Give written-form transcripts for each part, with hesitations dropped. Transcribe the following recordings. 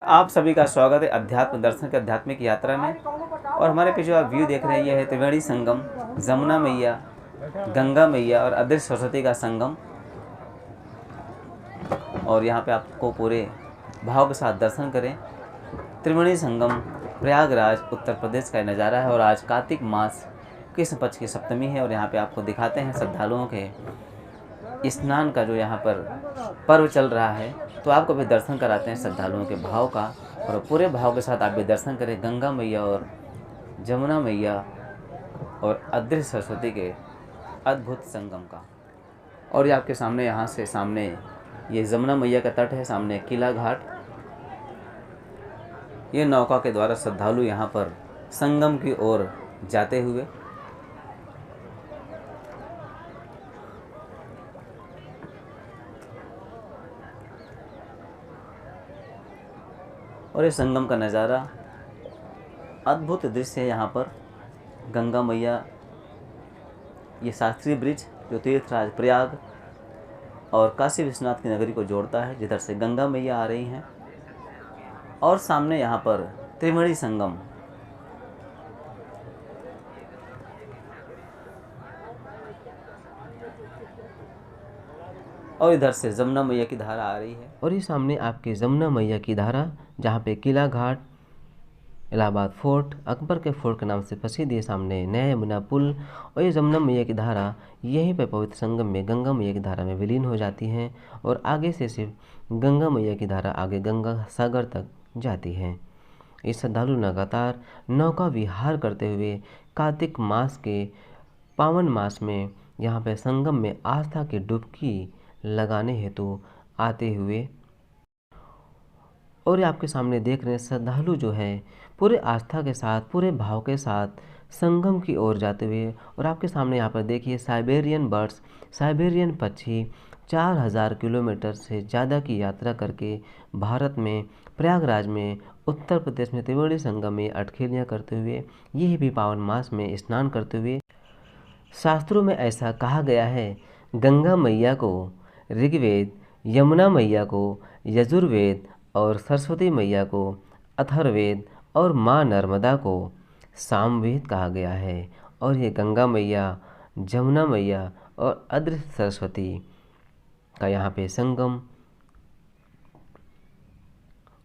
आप सभी का स्वागत है अध्यात्म दर्शन के आध्यात्मिक यात्रा में। और हमारे पीछे आप व्यू देख रहे हैं, यह है त्रिवेणी संगम, जमुना मैया, गंगा मैया और अदृश्य सरस्वती का संगम। और यहाँ पे आपको पूरे भाव के साथ दर्शन करें। त्रिवेणी संगम प्रयागराज उत्तर प्रदेश का नज़ारा है। और आज कार्तिक मास कृष्ण पक्ष की सप्तमी है। और यहाँ पे आपको दिखाते हैं श्रद्धालुओं के स्नान का जो यहाँ पर पर्व चल रहा है, तो आपको भी दर्शन कराते हैं श्रद्धालुओं के भाव का। और पूरे भाव के साथ आप भी दर्शन करें गंगा मैया और जमुना मैया और अदृश्य सरस्वती के अद्भुत संगम का। और ये आपके सामने, यहाँ से सामने ये जमुना मैया का तट है, सामने किला घाट। ये नौका के द्वारा श्रद्धालु यहाँ पर संगम की ओर जाते हुए और ये संगम का नज़ारा अद्भुत दृश्य है। यहाँ पर गंगा मैया, ये शास्त्री ब्रिज जो तीर्थराज प्रयाग और काशी विश्वनाथ की नगरी को जोड़ता है, जिधर से गंगा मैया आ रही हैं। और सामने यहाँ पर त्रिवेणी संगम, और इधर से जमुना मैया की धारा आ रही है। और ये सामने आपके जमुना मैया की धारा, जहाँ पे किला घाट, इलाहाबाद फोर्ट, अकबर के फोर्ट के नाम से प्रसिद्ध है, सामने नया यमुना पुल। और ये जमुना मैया की धारा यहीं पर पवित्र संगम में गंगा मैया की धारा में विलीन हो जाती हैं। और आगे से सिर्फ गंगा मैया की धारा आगे गंगा सागर तक जाती है। ये श्रद्धालु लगातार नौका विहार करते हुए कार्तिक मास के पावन मास में यहाँ पर संगम में आस्था की डुबकी लगाने हेतु आते हुए, और ये आपके सामने देख रहे हैं श्रद्धालु जो है पूरे आस्था के साथ, पूरे भाव के साथ संगम की ओर जाते हुए। और आपके सामने यहाँ पर देखिए साइबेरियन बर्ड्स, साइबेरियन पक्षी 4000 किलोमीटर से ज़्यादा की यात्रा करके भारत में प्रयागराज में उत्तर प्रदेश में त्रिवेणी संगम में अटखेलियाँ करते हुए, यह भी पावन मास में स्नान करते हुए। शास्त्रों में ऐसा कहा गया है, गंगा मैया को ऋग्वेद, यमुना मैया को यजुर्वेद और सरस्वती मैया को अथर्ववेद और माँ नर्मदा को सामवेद कहा गया है। और ये गंगा मैया, जमुना मैया और अदृश्य सरस्वती का यहाँ पे संगम।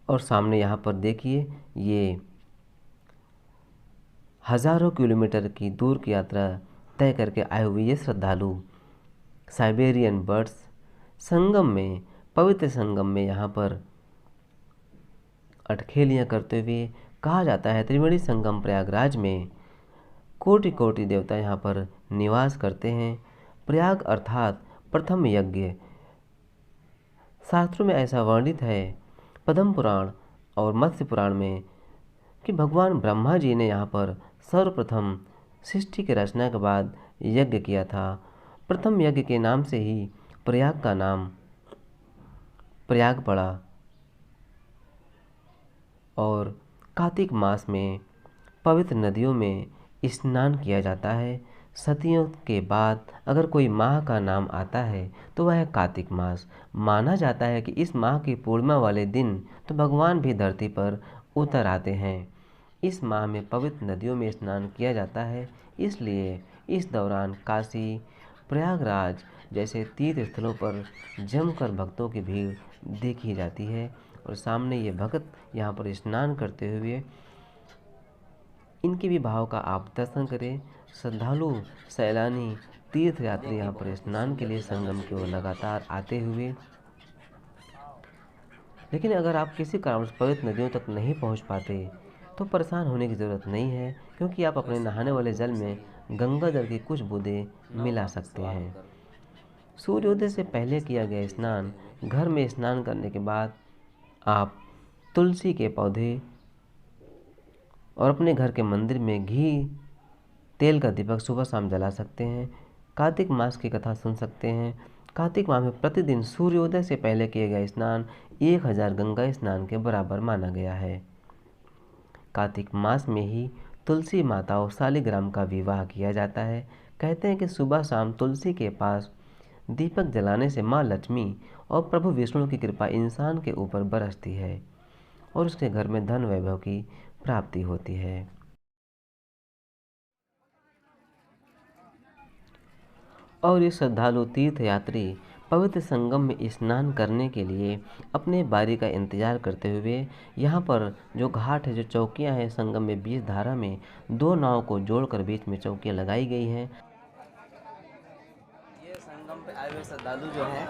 और सामने यहाँ पर देखिए ये हज़ारों किलोमीटर की दूर की यात्रा तय करके आए हुए ये श्रद्धालु साइबेरियन बर्ड्स संगम में, पवित्र संगम में यहाँ पर अटखेलियाँ करते हुए, कहा जाता है त्रिवेणी संगम प्रयागराज में कोटि कोटि देवता यहाँ पर निवास करते हैं। प्रयाग अर्थात प्रथम यज्ञ, शास्त्रों में ऐसा वर्णित है पद्म पुराण और मत्स्य पुराण में कि भगवान ब्रह्मा जी ने यहाँ पर सर्वप्रथम सृष्टि की रचना के बाद यज्ञ किया था। प्रथम यज्ञ के नाम से ही प्रयाग का नाम प्रयाग पड़ा। और कार्तिक मास में पवित्र नदियों में स्नान किया जाता है। सदियों के बाद अगर कोई माह का नाम आता है तो वह है कार्तिक मास। माना जाता है कि इस माह की पूर्णिमा वाले दिन तो भगवान भी धरती पर उतर आते हैं। इस माह में पवित्र नदियों में स्नान किया जाता है, इसलिए इस दौरान काशी, प्रयागराज जैसे तीर्थ स्थलों पर जमकर भक्तों की भीड़ देखी जाती है। और सामने ये भक्त यहाँ पर स्नान करते हुए, इनके भी भाव का आप दर्शन करें। श्रद्धालु सैलानी तीर्थयात्री यहाँ पर स्नान के लिए संगम की ओर लगातार आते हुए। लेकिन अगर आप किसी कारण पवित्र नदियों तक नहीं पहुँच पाते तो परेशान होने की ज़रूरत नहीं है, क्योंकि आप अपने नहाने वाले जल में गंगा जल की कुछ बूंदें मिला सकते हैं। सूर्योदय से पहले किया गया स्नान, घर में स्नान करने के बाद आप तुलसी के पौधे और अपने घर के मंदिर में घी तेल का दीपक सुबह शाम जला सकते हैं। कार्तिक मास की कथा सुन सकते हैं। कार्तिक माह में प्रतिदिन सूर्योदय से पहले किए गए स्नान 1000 गंगा स्नान के बराबर माना गया है। कार्तिक मास में ही तुलसी माता और शालिग्राम का विवाह किया जाता है। कहते हैं कि सुबह शाम तुलसी के पास दीपक जलाने से माँ लक्ष्मी और प्रभु विष्णु की कृपा इंसान के ऊपर बरसती है और उसके घर में धन वैभव की प्राप्ति होती है। और ये श्रद्धालु तीर्थयात्री पवित्र संगम में स्नान करने के लिए अपने बारी का इंतजार करते हुए यहाँ पर जो घाट है, जो चौकियाँ हैं संगम में बीच धारा में 2 नाव को जोड़कर बीच में चौकियाँ लगाई गई हैं। ये संगम पे आए हुए श्रद्धालु जो हैं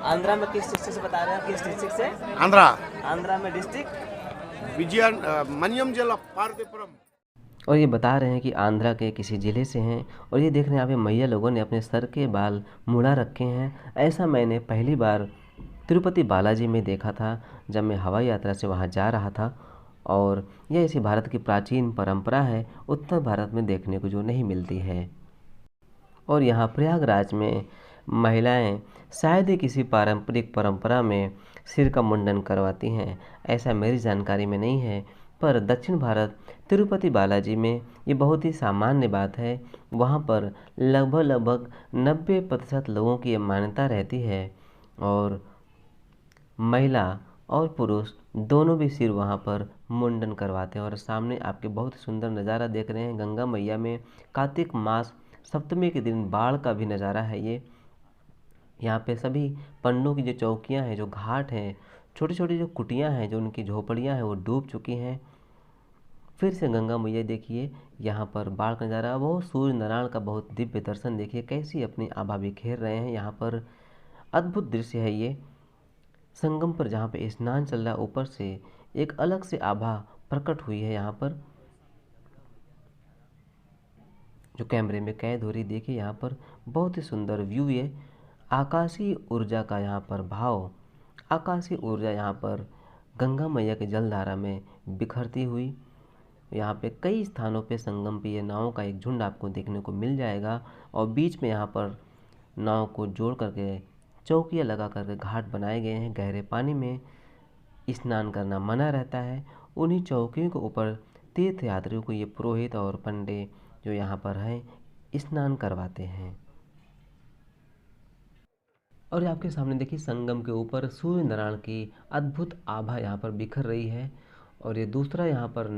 आंध्रा में किस डिस्ट्रिक्ट से बता रहे हैं, किस डिस्ट्रिक्ट से? आंध्रा में डिस्ट्रिक्ट मनियम जिला पार्वतीपुरम। और ये बता रहे हैं कि आंध्रा के किसी ज़िले से हैं। और ये देख रहे हैं यहाँ पे मैया लोगों ने अपने सर के बाल मुड़ा रखे हैं। ऐसा मैंने पहली बार तिरुपति बालाजी में देखा था जब मैं हवाई यात्रा से वहाँ जा रहा था। और यह ऐसी भारत की प्राचीन परंपरा है, उत्तर भारत में देखने को जो नहीं मिलती है। और यहाँ प्रयागराज में महिलाएं शायद ही किसी पारंपरिक परंपरा में सिर का मुंडन करवाती हैं, ऐसा मेरी जानकारी में नहीं है। पर दक्षिण भारत तिरुपति बालाजी में ये बहुत ही सामान्य बात है। वहाँ पर लगभग 90% लोगों की ये मान्यता रहती है और महिला और पुरुष दोनों भी सिर वहाँ पर मुंडन करवाते हैं। और सामने आपके बहुत सुंदर नज़ारा देख रहे हैं गंगा मैया में कार्तिक मास सप्तमी के दिन बाढ़ का भी नज़ारा है ये। यहाँ पे सभी पंडों की जो चौकियाँ हैं, जो घाट हैं, छोटी छोटी जो कुटियाँ हैं, जो उनकी झोपड़ियाँ हैं, वो डूब चुकी हैं। फिर से गंगा मैया देखिए, यहाँ पर बाढ़ का नज़ारा, वो सूर्य नारायण का बहुत दिव्य दर्शन देखिए, कैसी अपनी आभा बिखेर रहे हैं। यहाँ पर अद्भुत दृश्य है ये संगम पर जहाँ पे स्नान चल रहा है। ऊपर से एक अलग से आभा प्रकट हुई है यहाँ पर, जो कैमरे में कैद हो रही। देखिए यहाँ पर बहुत ही सुंदर व्यू है, आकाशीय ऊर्जा का यहाँ पर भाव, आकाशीय ऊर्जा यहाँ पर गंगा मैया के जलधारा में बिखरती हुई। यहाँ पे कई स्थानों पे संगम पे ये नावों का एक झुंड आपको देखने को मिल जाएगा। और बीच में यहाँ पर नाव को जोड़ करके चौकियाँ लगा करके घाट बनाए गए हैं। गहरे पानी में स्नान करना मना रहता है। उन्हीं चौकियों के ऊपर तीर्थ यात्रियों को ये पुरोहित और पंडे जो यहाँ पर हैं स्नान करवाते हैं। और आपके सामने देखिए संगम के ऊपर सूर्य नारायण की अद्भुत आभा यहाँ पर बिखर रही है। और ये दूसरा यहाँ पर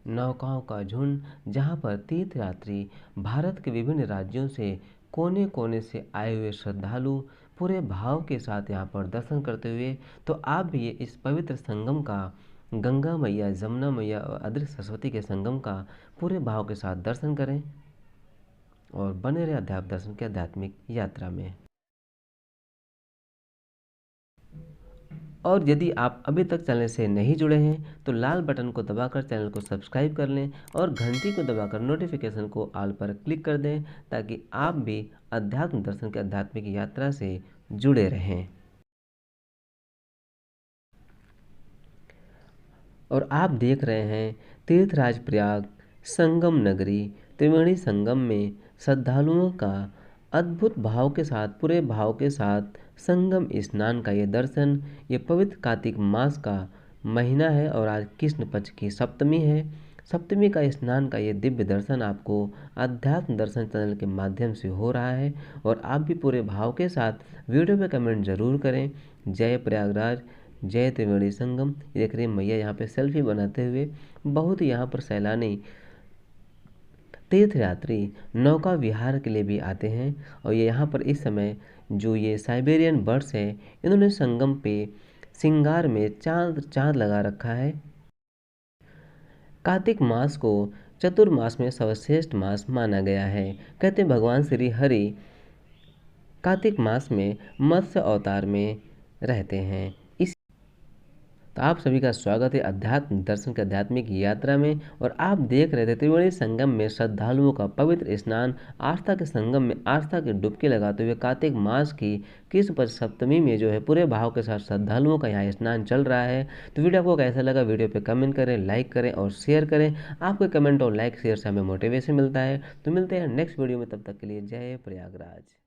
नौकाओं का झुंड, जहाँ पर तीर्थयात्री भारत के विभिन्न राज्यों से कोने कोने से आए हुए श्रद्धालु पूरे भाव के साथ यहाँ पर दर्शन करते हुए। तो आप भी इस पवित्र संगम का, गंगा मैया, जमुना मैया और अदृश्य सरस्वती के संगम का पूरे भाव के साथ दर्शन करें और बने रहे अध्यात्म दर्शन के आध्यात्मिक यात्रा में। और यदि आप अभी तक चैनल से नहीं जुड़े हैं तो लाल बटन को दबाकर चैनल को सब्सक्राइब कर लें और घंटी को दबाकर नोटिफिकेशन को ऑल पर क्लिक कर दें, ताकि आप भी अध्यात्म दर्शन के आध्यात्मिक यात्रा से जुड़े रहें। और आप देख रहे हैं तीर्थराज प्रयाग संगम नगरी त्रिवेणी संगम में श्रद्धालुओं का अद्भुत भाव के साथ, पूरे भाव के साथ संगम स्नान का ये दर्शन। ये पवित्र कार्तिक मास का महीना है और आज कृष्ण पक्ष की सप्तमी है। सप्तमी का स्नान का ये दिव्य दर्शन आपको अध्यात्म दर्शन चैनल के माध्यम से हो रहा है। और आप भी पूरे भाव के साथ वीडियो पे कमेंट जरूर करें, जय प्रयागराज, जय त्रिवेणी संगम। देख रहे हैं मैया यहाँ पे सेल्फी बनाते हुए। बहुत यहाँ पर सैलानी तीर्थयात्री नौका विहार के लिए भी आते हैं। और ये यहाँ पर इस समय जो ये साइबेरियन बर्ड्स है, इन्होंने संगम पे श्रृंगार में चांद लगा रखा है। कार्तिक मास को चतुर्मास में सर्वश्रेष्ठ मास माना गया है। कहते हैं भगवान श्री हरि कार्तिक मास में मत्स्य अवतार में रहते हैं। तो आप सभी का स्वागत है अध्यात्म दर्शन के आध्यात्मिक यात्रा में। और आप देख रहे थे त्रिवेणी संगम में श्रद्धालुओं का पवित्र स्नान, आस्था के संगम में आस्था की डुबकी लगाते हुए कार्तिक मास की कृष्ण पक्ष सप्तमी में जो है पूरे भाव के साथ श्रद्धालुओं का यहाँ स्नान चल रहा है। तो वीडियो आपको कैसा लगा, वीडियो पे कमेंट करें, लाइक करें और शेयर करें। आपके कमेंट और लाइक शेयर से हमें मोटिवेशन मिलता है। तो मिलते हैं नेक्स्ट वीडियो में, तब तक के लिए जय प्रयागराज।